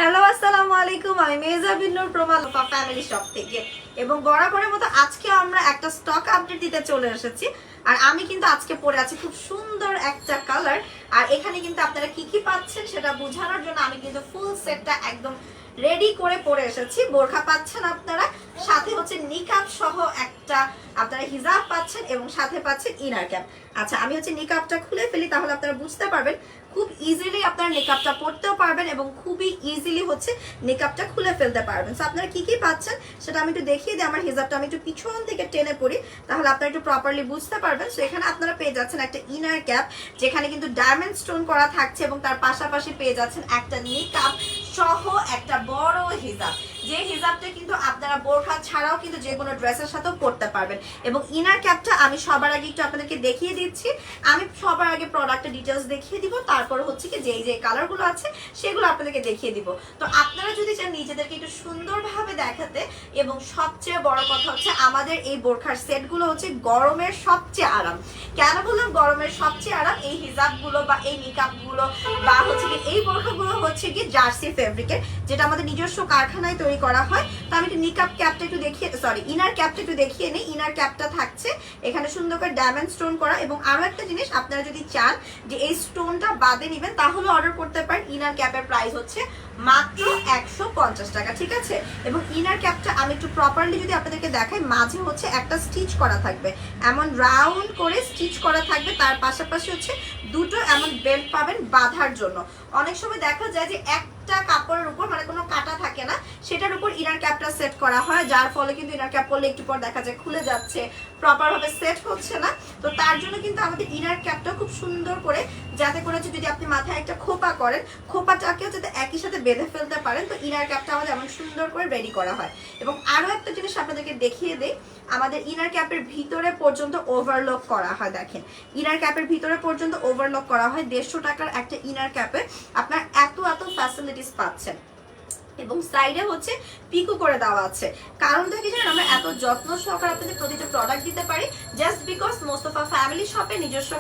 Hello আসসালামু আলাইকুম, আমি মেজা বিনুর প্রমাল ফ্যামিলি শপ থেকে এবং বরাবরের মতো আজকে আমরা একটা স্টক আপডেট দিতে চলে এসেছি। আর আমি কিন্তু আজকে পরে আছি খুব সুন্দর একটা কালার। আর এখানে কিন্তু আপনারা কি কি পাচ্ছেন সেটা বোঝানোর জন্য আমি কিন্তু ফুল সেটটা একদম রেডি করে পরে এসেছি। বোরখা পাচ্ছেন আপনারা, সাথে হচ্ছে নিকাব সহ একটা আপনারা হিজাব পাচ্ছেন এবং সাথে পাচ্ছেন ইনার ক্যাপ। আচ্ছা, আমি হচ্ছে নিকাবটা খুলে ফেলি, তাহলে আপনারা বুঝতে পারবেন। খুব ইজিলি আপনারা নিকাবটা পরতেও পারবেন এবং খুবই ইজিলি হচ্ছে নিকাবটা খুলে ফেলতে পারবেন। সো আপনারা কি কি পাচ্ছেন সেটা আমি একটু দেখিয়ে দিই। আমার হিজাবটা আমি একটু পিছন থেকে টেনে পড়ি, তাহলে আপনারা একটু প্রপারলি বুঝতে পারবেন। সো এখানে আপনারা পেয়ে যাচ্ছেন একটা ইনার ক্যাপ, যেখানে কিন্তু ডায়মন্ড স্টোন করা থাকছে এবং তার পাশাপাশি পেয়ে যাচ্ছেন একটা নিকাব সহ একটা বড় হিজাব, যে হিজাবটা কিন্তু আপনারা বোরখা ছাড়াও কিন্তু যে কোনো ড্রেসের সাথেও পরতে পারবেন। এবং ইনার ক্যাপটা আমি সবার আগে একটু আপনাদেরকে দেখিয়ে দিচ্ছি। আমি সবার আগে প্রোডাক্টের ডিটেলস দেখিয়ে দিব, তারপর হচ্ছে কি যে কালারগুলো আছে সেগুলো আপনাদেরকে দেখিয়ে দিব। তো আপনারা যদি চান নিজেদেরকে একটু সুন্দরভাবে দেখাতে, এবং সবচেয়ে বড় কথা হচ্ছে আমাদের এই বোরখার সেটগুলো হচ্ছে গরমের সবচেয়ে আরাম। কেন বললাম গরমের সবচেয়ে আরাম? এই হিজাবগুলো বা এই নিকাবগুলো বা হচ্ছে কি এই বোরখাগুলো হচ্ছে কি জার্সি ফেব্রিকের, যেটা আমাদের নিজস্ব কারখানায় তৈরি করা হয়। তো আমি একটু নিকাব ক্যাপটা একটু দেখিয়ে, সরি ইনার ক্যাপটা একটু দেখিয়ে নিই। ইনার ক্যাপটা থাকছে এখানে সুন্দর করে ডায়মন্ড স্টোন করা। এবং আরো একটা জিনিস, আপনারা যদি চান যে এই স্টোনটা বাদে নেবেন তাহলে অর্ডার করতে পারেন। ইনার ক্যাপের প্রাইস হচ্ছে মাত্র 150 টাকা, ঠিক আছে? এবং ইনার ক্যাপটা আমি একটু প্রপারলি যদি আপনাদেরকে দেখাই, মাঝে হচ্ছে একটা স্টিচ করা থাকবে, এমন রাউন্ড করে স্টিচ করা থাকবে। তার পাশাপাশি হচ্ছে দুটো এমন বেল্ট পাবেন বাঁধার জন্য। অনেক সময় দেখা যায় যে একটা কাপড়ের উপর মানে কোনো কাটা থাকে না, সেটার উপর ইনার ক্যাপটা সেট করা হয়, যার ফলে কিন্তু ইনার ক্যাপ পরলে একটু পর দেখা যায় খুলে যাচ্ছে, প্রপার ভাবে সেট হচ্ছে না। তো তার জন্য কিন্তু আমাদের ইনার ক্যাপটা খুব সুন্দর করে, যাতে করে যদি আপনি মাথায় একটা খোপা করেন, খোপাটাকেও যাতে একই সাথে বেঁধে ফেলতে পারেন, তো ইনার ক্যাপটা আমাদের এমন সুন্দর করে রেডি করা হয়। এবং আরো একটা জিনিস আপনাদেরকে দেখিয়ে দেই, আমাদের ইনার ক্যাপের ভিতরে পর্যন্ত ওভারলক করা হয়। দেখেন, ইনার ক্যাপের ভিতরে পর্যন্ত ওভারলক করা হয়। 150 টাকার একটা ইনার ক্যাপে আপনার এত ফ্যাসিলিটিস পাচ্ছেন। এবং সাইডে হচ্ছে পিকো করে দেওয়া আছে। কারণটা কি জানেন? আমরা এত যত্ন সহকারে আপনাদের প্রতিটা প্রোডাক্ট দিতে পারি জাস্ট বিকজ মোস্তফা ফ্যামিলি শপে নিজস্ব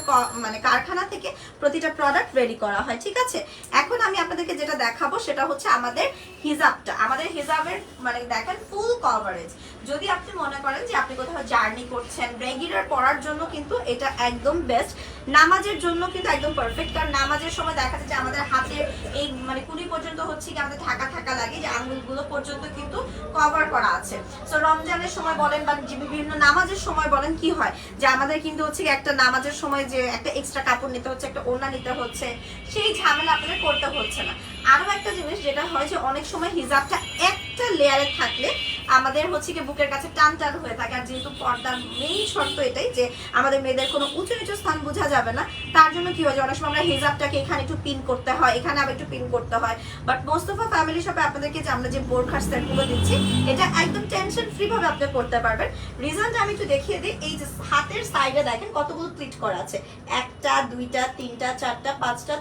মানে কারখানা থেকে প্রতিটা প্রোডাক্ট রেডি করা হয়, ঠিক আছে? এখন আমি আপনাদেরকে যেটা দেখাবো সেটা হচ্ছে আমাদের হিজাবটা। আমাদের হিজাবের মানে দেখেন ফুল কভারেজ। যদি আপনি মনে করেন যে আপনি কোথাও জার্নি করছেন, রেগুলার পরার জন্য কিন্তু এটা একদম বেস্ট। নামাজের জন্য কিন্তু একদম পারফেক্ট, কারণ নামাজের সময় দেখা যায় যে আমাদের হাতের এই মানে কুলি পর্যন্ত হচ্ছে কি আমাদের ঢাকা লাগে, যে আঙ্গুলগুলো পর্যন্ত কিন্তু কভার করা আছে। সো রমজানের সময় বলেন বা বিভিন্ন নামাজের সময় বলেন, কি হয় যে আমাদের কিন্তু হচ্ছে একটা নামাজের সময় যে একটা এক্সট্রা কাপড় নিতে হচ্ছে, একটা ওড়না নিতে হচ্ছে, সেই ঝামেলা আপনাদের করতে হচ্ছে না। আরো একটা জিনিস যেটা হয় যে অনেক সময় হিজাবটা একটা লেয়ারে থাকলে আমাদের হচ্ছে কি বুকের কাছে টান টান হয়ে থাকে। আর যেহেতু পর্দার মেইন শর্ত এটাই যে আমাদের মেয়েদের কোনো উঁচু নিচু স্থান বোঝা যাবে না, তার জন্য কি হয় যে অনেক সময় আমরা হিজাবটাকে এখানে একটু পিন করতে হয়, এখানে আবার একটু পিন করতে হয়। বাট মোস্তফা ফ্যামিলি শপে আপনাদেরকে যে আমরা যে বোরখার সেটগুলো দিচ্ছি, এটা একদম টেনশন ফ্রি ভাবে আপনি করতে পারবেন। রিজনটা আমি একটু দেখিয়ে দিই। এই যে হাতের সাইডে দেখেন কতগুলো প্লিট করা আছে, 1টা 2টা 3টা 4টা 5টা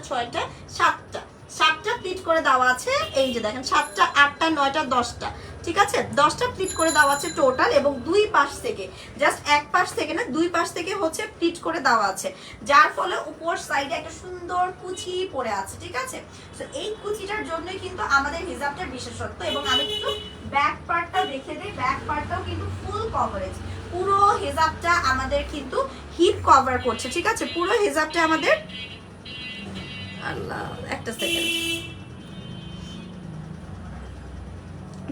6টা 7টা প্লিট করে দেওয়া আছে। এই যে দেখেন 7টা 8টা 9টা 10টা, ঠিক আছে? 10টা প্লিট করে দেওয়া আছে টোটাল। এবং দুই পাশ থেকে, জাস্ট এক পাশ থেকে না, দুই পাশ থেকে হচ্ছে প্লিট করে দেওয়া আছে, যার ফলে উপর সাইডে একটা সুন্দর কুচি পড়ে আছে, ঠিক আছে? তো এই কুচিটার জন্যই কিন্তু আমাদের হিজাবটার বিশেষত্ব। এবং আমি কিন্তু ব্যাক পার্টটা দেখে দিই। ব্যাক পার্টটাও কিন্তু ফুল কভারেজ। পুরো হিজাবটা আমাদের কিন্তু হিপ কভার করছে, ঠিক আছে? পুরো হিজাবটা আমাদের, আল্লাহ একটা সেকেন্ড,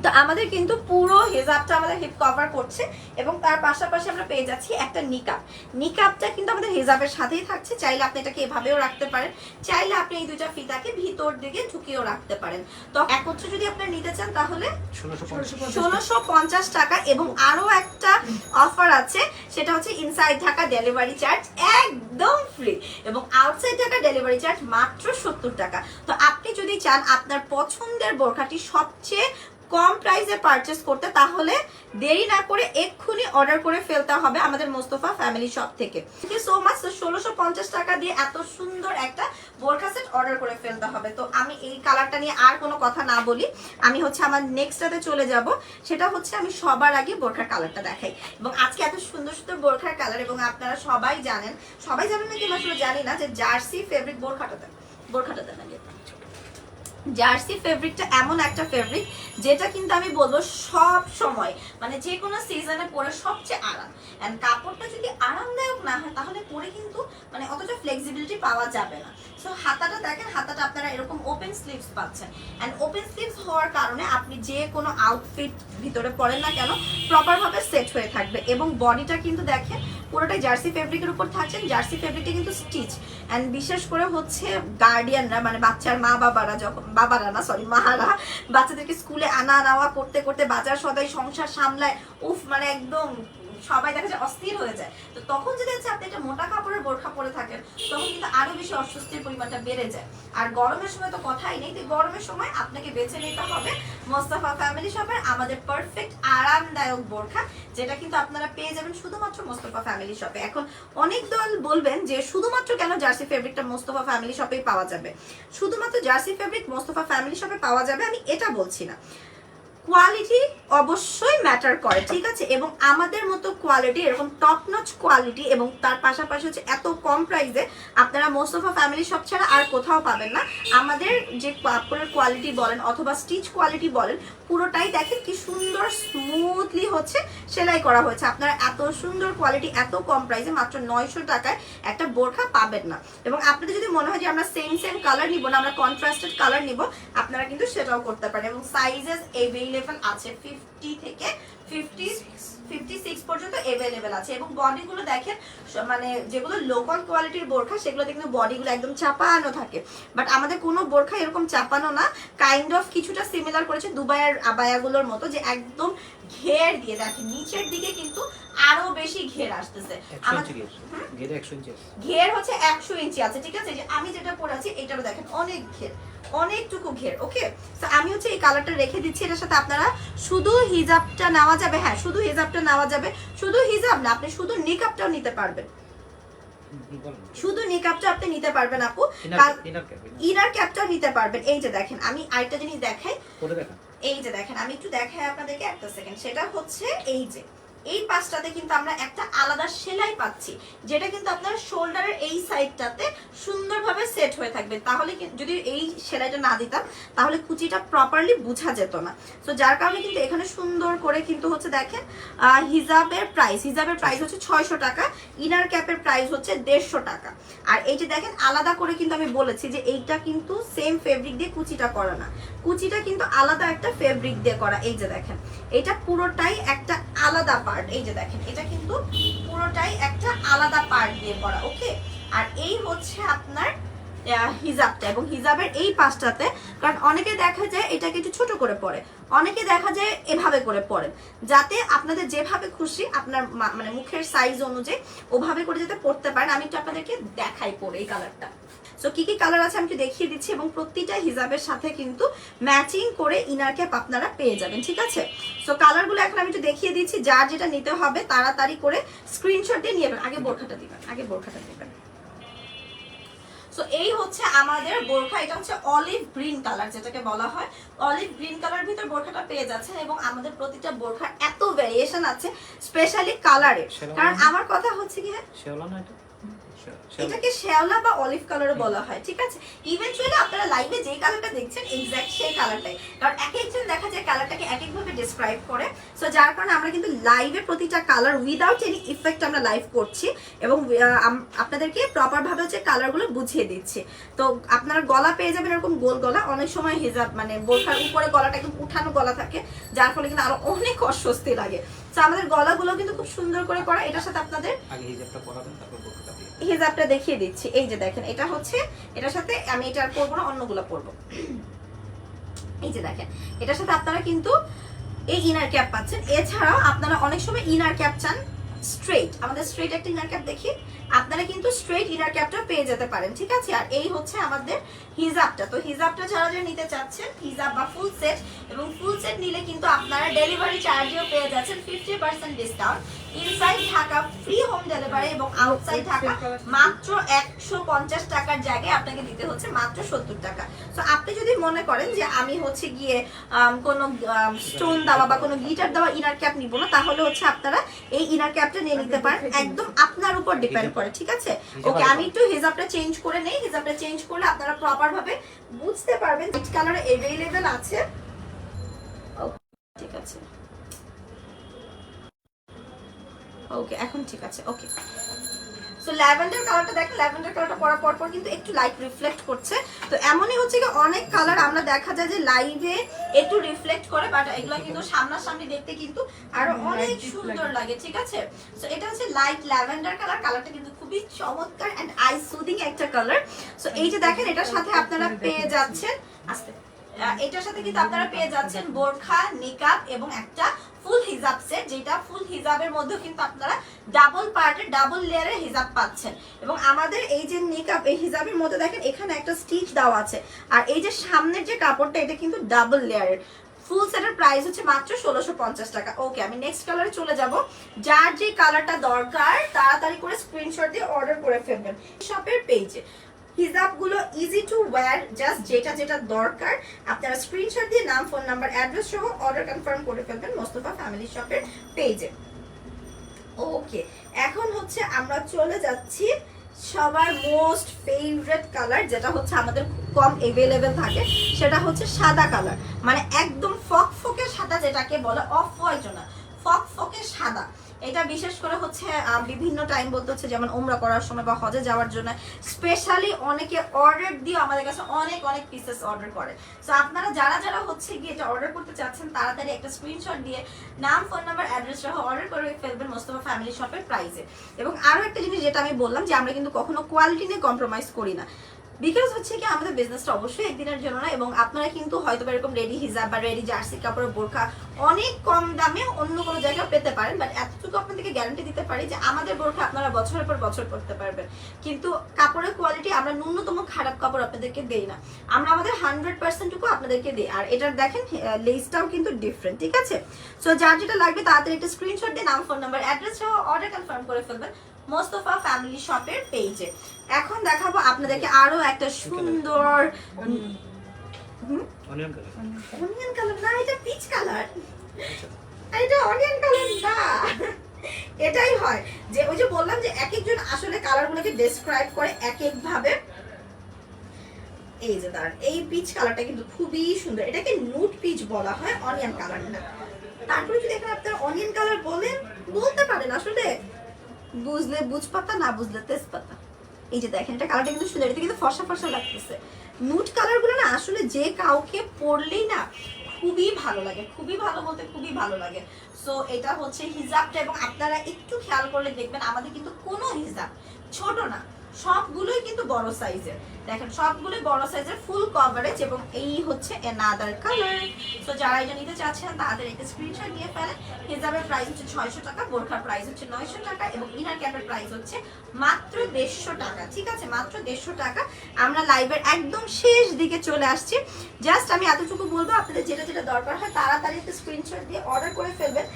তো আমাদের কিন্তু পুরো হিজাবটা আমাদের হিপ কভার করছে। এবং তার পাশাপাশি আমরা পেয়ে যাচ্ছি একটা নিকাব। নিকাবটা কিন্তু আমাদের হিজাবের সাথেই থাকছে। চাইলে আপনি এটাকে এভাবেও রাখতে পারেন, চাইলে আপনি এই দুইটা ফিতাকে ভিতর দিকে ঢুকিয়েও রাখতে পারেন। তো একত্রে যদি আপনি নিতে চান তাহলে 1650 টাকা। এবং আরো একটা অফার আছে, সেটা হচ্ছে ইনসাইড ঢাকা ডেলিভারি চার্জ একদম ফ্রি এবং আউটসাইড ঢাকা ডেলিভারি চার্জ মাত্র 70 টাকা। তো আপনি যদি চান আপনার পছন্দের বোরখাটি সবচেয়ে কম প্রাইসে পারচেজ করতে, তাহলে দেরি না করে এক্ষুনি অর্ডার করে ফেলতে হবে আমাদের মোস্তফা ফ্যামিলি শপ থেকে। Thank you so much. 1650 টাকা দিয়ে এত সুন্দর একটা বোরখা সেট অর্ডার করে ফেলতে হবে। তো আমি এই কালারটা নিয়ে আর কোনো কথা না বলি, আমি হচ্ছে আমার নেক্সটটাতে চলে যাব। সেটা হচ্ছে আমি সবার আগে বোরখার কালারটা দেখাই। এবং আজকে এত সুন্দর সুন্দর বোরখার কালার, এবং আপনারা সবাই জানেন নাকি, আমি আসলে জানি না, যে জার্সি ফেব্রিক বোরখাটাতে না জার্সি ফেব্রিকটা এমন একটা ফেব্রিক যেটা কিন্তু আমি বলবো সব সময় মানে যে কোনো সিজনে পরে সবচেয়ে আরাম। এন্ড কাপড়টা যদি আরামদায়ক না হয় তাহলে পরে কিন্তু মানে অতটা ফ্লেক্সিবিলিটি পাওয়া যাবে না। সো হাতাটা দেখেন, হাতাটা আপনারা এরকম ওপেন স্লিভস পাচ্ছেন। এন্ড ওপেন স্লিভস হওয়ার কারণে আপনি যে কোনো আউটফিট ভিতরে পরেন না কেন প্রপার ভাবে সেট হয়ে থাকবে। এবং বডিটা কিন্তু দেখেন পুরোটাই জার্সি ফেব্রিকের উপর থাকছেন। জার্সি ফেব্রিকটা কিন্তু স্টিচ। এন্ড বিশেষ করে হচ্ছে গার্ডিয়ানরা মানে বাচ্চার মা বাবারা যখন মাহারা বাচ্চাদেরকে স্কুলে আনা নেওয়া করতে করতে বাজার সদাই সংসার সামলায় উফ মানে একদম সবাই দেখা যায় অস্থির হয়ে যায়। তো তখন যদি হচ্ছে আপনি একটা মোটা কাপড়ের বোরখা পরে থাকেন তখন কিন্তু আরো বেশি অস্বস্তির পরিমাণটা বেড়ে যায়। আর গরমের সময় তো কথাই নেই। তো গরমের সময় আপনাকে বেছে নিতে হবে মোস্তফা ফ্যামিলি শপের আমাদের পারফেক্ট আরামদায়ক বোরখা, যেটা কিন্তু আপনারা পেয়ে যাবেন শুধুমাত্র মোস্তফা ফ্যামিলি শপে। এখন অনেক দল বলবেন যে শুধুমাত্র কেন জার্সি ফেব্রিকটা মোস্তফা ফ্যামিলি শপেই পাওয়া যাবে। শুধুমাত্র জার্সি ফেব্রিক মোস্তফা ফ্যামিলি শপে পাওয়া যাবে আমি এটা বলছি না, কোয়ালিটি অবশ্যই ম্যাটার করে, ঠিক আছে। এবং আমাদের মতো কোয়ালিটি এরকম টপ নচ কোয়ালিটি এবং তার পাশাপাশি হচ্ছে এত কম প্রাইসে আপনারা মোস্তফা ফ্যামিলি শপ ছাড়া আর কোথাও পাবেন না। আমাদের যে কাপড়ের কোয়ালিটি বলেন অথবা স্টিচ কোয়ালিটি বলেন পুরোটাই দেখেন কি সুন্দর স্মুথলি হচ্ছে সেলাই করা হয়েছে। আপনারা এত সুন্দর কোয়ালিটি এত কম প্রাইসে মাত্র 900 টাকায় একটা বোরখা পাবেন না। এবং আপনাদের যদি মনে হয় যে আমরা সেম কালার নিব না, আমরা কন্ট্রাস্টেড কালার নিব, আপনারা কিন্তু সেটাও করতে পারেন। এবং সাইজেস अवेलेबल আছে 50 থেকে 56 পর্যন্ত अवेलेबल আছে। এবং বডিগুলো দেখেন মানে যেগুলো লোকাল কোয়ালিটির বোরখা সেগুলোতে কিন্তু বডিগুলো একদম চাপানো থাকে, বাট আমাদের কোনো বোরখা এরকম চাপানো না, কাইন্ড অফ কিছুটা সিমিলার করেছে দুবাইয়ের আবায়াগুলোর মতো যে একদম ঘের দিয়ে দেখেন নিচের দিকে কিন্তু আরো বেশি ঘের আসতেছে। ঘের হচ্ছে 100 ইঞ্চি আছে, ঠিক আছে। যে আমি যেটা পরে আছি এটারও দেখেন অনেক ঘের, অনেকটুকু ঘের। ওকে, তো আমি হচ্ছে এই কালারটা রেখে দিচ্ছি। এটার সাথে আপনারা শুধু হিজাবটা নেওয়া যাবে, হ্যাঁ শুধু হিজাবটা নেওয়া যাবে। শুধু হিজাব না, আপনি শুধু নিকাবটাও নিতে পারবেন, শুধু নিকাবটা আপনি নিতে পারবেন আপু, ইনার ক্যাপটাও নিতে পারবেন। এই যে দেখেন আমি আরেকটা জিনিস দেখাই, এই যে দেখেন আমি একটু দেখাই আপনাদেরকে একটা সেকেন্ড। সেটা হচ্ছে এই যে এই পাশটাতে কিন্তু আমরা একটা আলাদা সেলাই পাচ্ছি যেটা কিন্তু আপনার শোল্ডারের এই সাইডটাতে সুন্দরভাবে সেট হয়ে থাকবে। তাহলে যদি এই সেলাইটা না দিতাম তাহলে কুচিটা প্রপারলি বোঝা যেত না। তো যার কারণে কিন্তু এখানে সুন্দর করে কিন্তু হচ্ছে দেখেন হিজাবের প্রাইস হচ্ছে 600 টাকা, ইনার ক্যাপের প্রাইস হচ্ছে 150 টাকা। আর এই যে দেখেন আলাদা করে কিন্তু আমি বলেছি যে এইটা কিন্তু সেম ফেব্রিক দিয়ে কুচিটা করা না, কুচিটা কিন্তু আলাদা একটা ফেব্রিক দিয়ে করা। এই যে দেখেন এটা পুরোটাই একটা আলাদা পার্ট, এই যে দেখেন এটা কিন্তু পুরোটাই একটা আলাদা পার্ট দিয়ে করা। ওকে, আর এই হচ্ছে আপনার হিজাবটা এবং হিজাবের এই পাশটাতে, কারণ অনেকে দেখা যায় এটাকে একটু ছোট করে পরে, অনেকে দেখা যায় এভাবে করে পরেন, যাতে আপনাদের যেভাবে খুশি আপনার মানে মুখের সাইজ অনুযায়ী ওভাবে করে যাতে পরতে পারেন। আমি একটু আপনাদেরকে দেখাই পরে এই কালারটা। সো কি কি কালার আছে আমি একটু দেখিয়ে দিচ্ছি এবং প্রতিটা হিজাবের সাথে কিন্তু ম্যাচিং করে ইনার ক্যাপ আপনারা পেয়ে যাবেন, ঠিক আছে। সো কালারগুলো এখন আমি একটু দেখিয়ে দিচ্ছি, যার যেটা নিতে হবে তাড়াতাড়ি করে স্ক্রিনশট দিয়ে নিয়ে নেবেন। আগে বোরখাটা দিবেন, সো এই হচ্ছে আমাদের বোরখা। এটা হচ্ছে অলিভ গ্রিন কালার যেটাকে বলা হয়, অলিভ গ্রিন কালার ভিতর বোরখাটা পেয়ে যাচ্ছেন। এবং আমাদের প্রতিটা বোরখার এত ভেরিয়েশন আছে স্পেশালি কালারে, কারণ আমার কথা হচ্ছে কি হ্যাঁ এটাকে শ্যাওলা বা অলিভ কালারও বলা হয়, ঠিক আছে। ইভেন্চুয়ালি আপনারা লাইভে যে কালারটা দেখছেন এক্স্যাক্ট সেই কালারটাই, কারণ এক একজন দেখা যায় কালারটাকে এক একভাবে ডিসক্রাইব করে। সো যার কারণে আমরা কিন্তু লাইভে প্রতিটা কালার উইদাউট এনি ইফেক্ট আমরা লাইভ করছি এবং আপনাদেরকে প্রপার ভাবে হচ্ছে কালারগুলো বুঝিয়ে দিচ্ছি। তো আপনারা গলা পেয়ে যাবেন এরকম গোল গলা, অনেক সময় হিজাব মানে বোরখার উপরে গলাটা একদম উঠানো গলা থাকে, যার ফলে কিন্তু আরো অনেক অস্বস্তি লাগে। তো আমাদের গলাগুলো কিন্তু খুব সুন্দর করে করা। এটার সাথে আপনাদের আগে হিজাবটা পরাবেন তারপর বোরখাটা দিয়ে হিজাবটা দেখিয়ে দিচ্ছি। এই যে দেখেন এটা হচ্ছে, এটার সাথে আমি এটা আর পরবো না, অন্যগুলো পরবো। এই যে দেখেন এটার সাথে আপনারা কিন্তু এই ইনার ক্যাপ পাচ্ছেন। এছাড়াও আপনারা অনেক সময় ইনার ক্যাপ চান স্ট্রেট, আমাদের স্ট্রেট একটা ইনার ক্যাপ দেখি, আপনারা কিন্তু স্ট্রেট ইনার ক্যাপটা পেয়ে যেতে পারেন, ঠিক আছে। আর এই হচ্ছে আমাদের হিজাবটা। তো হিজাবটা যারা যারা নিতে চাচ্ছেন হিজাব বা ফুল সেট, এবং ফুল সেট নিলে কিন্তু আপনারা ডেলিভারি চার্জেও পেয়ে যাচ্ছেন 50% discount. Inside Dhaka free home delivery এবং আউটসাইড ঢাকা মাত্র 150 টাকার জায়গায় আপনাকে দিতে হচ্ছে মাত্র 70 টাকা। সো আপনি যদি মনে করেন যে আমি হচ্ছে গিয়ে কোনো স্টোন দেওয়া বা কোনো গিটার দেওয়া ইনার ক্যাপ নিব না, তাহলে হচ্ছে আপনারা এই ইনার ক্যাপটা নিয়ে নিতে পারেন, একদম আপনার উপর ডিপেন্ড করে, ঠিক আছে? ওকে, আমি একটু হিজাবটা চেঞ্জ করে নেই। হিজাবটা চেঞ্জ করলে আপনারা প্রপার ভাবে বুঝতে পারবেন। হোয়াইট কালারে अवेलेबल আছে। ঠিক আছে, ওকে, এখন ঠিক আছে। ওকে, সো ল্যাভেন্ডার কালারটা দেখেন, ল্যাভেন্ডার কালারটা পরার পর কিন্তু একটু লাইট রিফ্লেক্ট করছে। তো এমনই হচ্ছে কি অনেক কালার আমরা দেখা যায় যে লাইভে একটু রিফ্লেক্ট করে, বাট এগুলো কিন্তু সামনাসামনি দেখতে কিন্তু আরো অনেক সুন্দর লাগে, ঠিক আছে? সো এটা হচ্ছে লাইট ল্যাভেন্ডার কালার। কালারটা কিন্তু খুবই চমৎকার এন্ড আই সুদিং একটা কালার। সো এই যে দেখেন, এটার সাথে আপনারা পেয়ে যাচ্ছেন এটার সাথে কিন্তু আপনারা পেয়ে যাচ্ছেন বোরখা, নিকাব এবং একটা ফুল হিজাব সেট, যেটা ফুল হিজাবের মধ্যে কিন্তু আপনারা ডাবল পার্টের ডাবল লেয়ারের হিজাব পাচ্ছেন। এবং আমাদের এই যে নিকাব, এই হিজাবের মধ্যে দেখেন এখানে একটা স্টিচ দেওয়া আছে, আর এই যে সামনের যে কাপড়টা এটা কিন্তু ডাবল লেয়ারের। ফুল সেটের প্রাইস হচ্ছে মাত্র 1650 টাকা। ওকে, আমি নেক্সট কালারে চলে যাব। যার যে কালারটা দরকার তাড়াতাড়ি করে স্ক্রিনশট দিয়ে অর্ডার করে ফেলবেন শপের পেজে। হিজাবগুলো ইজি টু ওয়্যার, জাস্ট যেটা যেটা দরকার আপনারা স্ক্রিনশট দিয়ে নাম, ফোন নাম্বার, অ্যাড্রেস সহ অর্ডার কনফার্ম করে ফেলবেন মোস্তফা ফ্যামিলি শপের পেজে। ওকে, এখন হচ্ছে আমরা চলে যাচ্ছি সবার মোস্ট ফেভারিট কালার, যেটা হচ্ছে আমাদের কম अवेलेबल থাকে, সেটা হচ্ছে সাদা কালার। মানে একদম ফকফকে সাদা, যেটাকে বলে অফ হোয়াইট না, ফকফকে সাদা। এটা বিশেষ করে হচ্ছে বিভিন্ন টাইম বলতে হচ্ছে যেমন উমরা করার সময় বা হজে যাওয়ার জন্য স্পেশালি অনেকে অর্ডার দিয়ে আমাদের কাছে অনেক অনেক পিসেস অর্ডার করে। সো আপনারা যারা যারা হচ্ছে গিয়ে এটা অর্ডার করতে চাচ্ছেন তাড়াতাড়ি একটা স্ক্রিনশট দিয়ে নাম, ফোন নাম্বার, অ্যাড্রেস সহ অর্ডার করে ফেলবেন মোস্তফা ফ্যামিলি শপের প্রাইসে। এবং আরো একটা জিনিস যেটা আমি বললাম যে আমরা কিন্তু কখনো কোয়ালিটি নিয়ে কম্প্রোমাইজ করি না, বিকজ হচ্ছে কি আমাদের বিজনেসটা অবশ্যই একদিনের জন্য না। এবং আপনারা কিন্তু হয়তো এরকম রেডি হিজাব বা রেডি জার্সি কাপড়ের বোরখা অনেক কম দামে অন্য কোনো জায়গায় পেতে পারেন, বাট এতটুকু আপনাদেরকে গ্যারান্টি দিতে পারি যে আমাদের বোরখা আপনারা বছরের পর বছর করতে পারবেন। কিন্তু কাপড়ের কোয়ালিটি আমরা ন্যূনতম খারাপ কাপড় আপনাদেরকে দেই না, আমরা আমাদের 100%টুকু আপনাদেরকে দিই। আর এটার দেখেন লেসটাও কিন্তু ডিফারেন্ট, ঠিক আছে? সো যার যেটা লাগবে তাড়াতাড়ি একটা স্ক্রিনশট দিয়ে নাম, ফোন নাম্বার, অ্যাড্রেস সহ অর্ডার কনফার্ম করে ফেলবেন মোস্তফা ফ্যামিলি শপের পেজে। এখন দেখাবো আপনাদেরকে আরো একটা সুন্দর অনিয়ন কালার না, এটা পিচ কালার, এটা অনিয়ন কালার না। এটাই হয় যে ওই যে বললাম যে এক একজন আসলে কালারগুলোকে ডেসক্রাইব করে এক এক ভাবে। এই যে দাঁড়ান, এই পিচ কালারটা কিন্তু খুবই সুন্দর, এটাকে নুড পিচ বলা হয়, অনিয়ন কালার না। তারপরে যদি এখানে আপনারা অনিয়ন কালার বলতে পারেন, আসলে বুঝলে বুঝপাতা, না বুঝলে তেজপাতা। এই যে দেখেন এটা কালারটা কিন্তু সুন্দর, এটা কিন্তু ফর্সা ফর্সা লাগতেছে। নুড কালার গুলো না আসলে যে কাউকে পরলেই না খুবই ভালো লাগে, খুবই ভালো বলতে খুবই ভালো লাগে। সো এটা হচ্ছে হিজাবটা, এবং আপনারা একটু খেয়াল করলে দেখবেন আমাদের কিন্তু কোনো হিজাব ছোট না, সবগুলোই কিন্তু বড় সাইজের। দেখেন সবগুলোই বড় সাইজের, ফুল কভারেজ। এবং এই হচ্ছে অ্যানাদার কালার। সো যারা এটা নিতে চাচ্ছেন তাদের একটা স্ক্রিনশট নিয়ে ফেলেন। হিজাবের প্রাইস হচ্ছে 600 টাকা, বোরখার প্রাইস হচ্ছে 900 টাকা এবং ইনার ক্যাপের প্রাইস হচ্ছে মাত্র 150 টাকা, ঠিক আছে? মাত্র 150 টাকা। আমরা লাইভের একদম শেষ দিকে চলে আসছি। জাস্ট আমি এতটুকু বলবো, আপনাদের যেটা যেটা দরকার হয় তাড়াতাড়ি একটা স্ক্রিনশট দিয়ে অর্ডার করে ফেলবেন।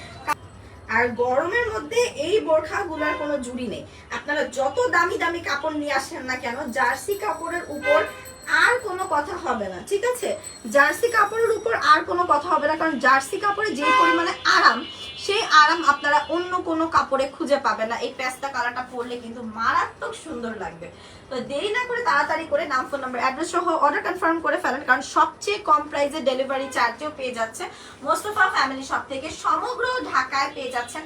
আর গরমের মধ্যে এই বোরখাগুলোর কোনো জুড়ি নেই। আপনারা যত দামি দামি কাপড় নিয়ে আসেন না কেন, জার্সি কাপড়ের উপর আর কোনো কথা হবে না, ঠিক আছে? জার্সি কাপড়ের উপর আর কোনো কথা হবে না, কারণ জার্সি কাপড়ে যে পরিমাণে আরাম, সেই আরাম আপনারা অন্য কোনো কাপড়ে খুঁজে পাবেন না। এই পেস্তা কালারটা পরলে কিন্তু মারাত্মক সুন্দর লাগবে। তো দেরি না করে তাড়াতাড়ি করে নাম, ফোন নাম্বার, অ্যাড্রেস সহ অর্ডার কনফার্ম করে ফেলেন, কারণ সবচেয়ে কম প্রাইসে ডেলিভারি চার্জও পেয়ে যাচ্ছে মোস্তফা ফ্যামিলি শপ থেকে। সমগ্র ঢাকায় পেয়ে যাচ্ছেন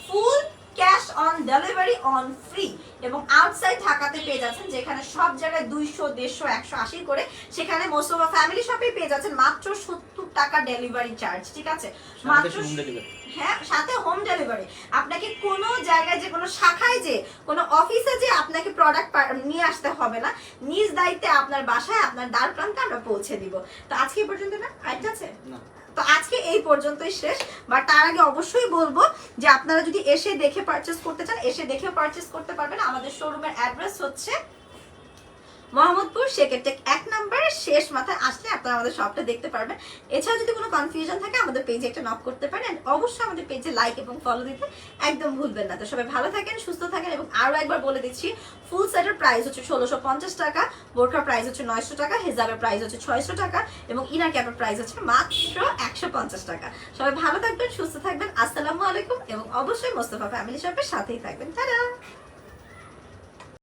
full cash on delivery on free, এবং আউটসাইড ঢাকাতে পেয়ে যাচ্ছেন যেখানে সব জায়গায় 200, 150, 180 করে, সেখানে মোস্তফা ফ্যামিলি শপে পেয়ে যাচ্ছেন মাত্র 70 টাকা ডেলিভারি চার্জ, ঠিক আছে? মাত্র, হ্যাঁ, সাথে হোম ডেলিভারি। আপনাকে কোনো জায়গায় যে কোনো শাখায় যে কোনো অফিসে যে আপনাকে প্রোডাক্ট নিয়ে আসতে হবে না, নিজ দায়িত্বে আপনার বাসায় আপনার দ্বার প্রান্তে আমরা পৌঁছে দিব। তো আজকে এই পর্যন্ত না, আইডিয়া আছে? তো আজকে এই পর্যন্তই শেষ। বাট তার আগে অবশ্যই বলবো যে আপনারা যদি এসে দেখে পারচেস করতে চান, এসে দেখে পারচেস করতে পারবেন। আমাদের শোরুমের অ্যাড্রেস হচ্ছে মোহাম্মদপুর শেকেরটেক 1 নম্বর শেষ মাথায় আসলে আপনারা আমাদের শপটা দেখতে পারবেন। এছাড়া যদি কোনো কনফিউশন থাকে আমাদের পেজে একটা নক করতে পারেন। And অবশ্যই আমাদের পেজে লাইক এবং ফলো দিতে একদম ভুলবেন না। তো সবাই ভালো থাকেন, সুস্থ থাকেন এবং আরো একবার বলে দিচ্ছি ফুল সেটের প্রাইস হচ্ছে 1650 টাকা, বোরকার প্রাইস হচ্ছে 900 টাকা, হিজাবের প্রাইস হচ্ছে 600 টাকা এবং ইনার ক্যাপের প্রাইস হচ্ছে মাত্র 150 টাকা। সবাই ভালো থাকবেন, সুস্থ থাকবেন। আসসালামু আলাইকুম এবং অবশ্যই মোস্তফা ফ্যামিলি শপের সাথেই থাকবেন। টাটা।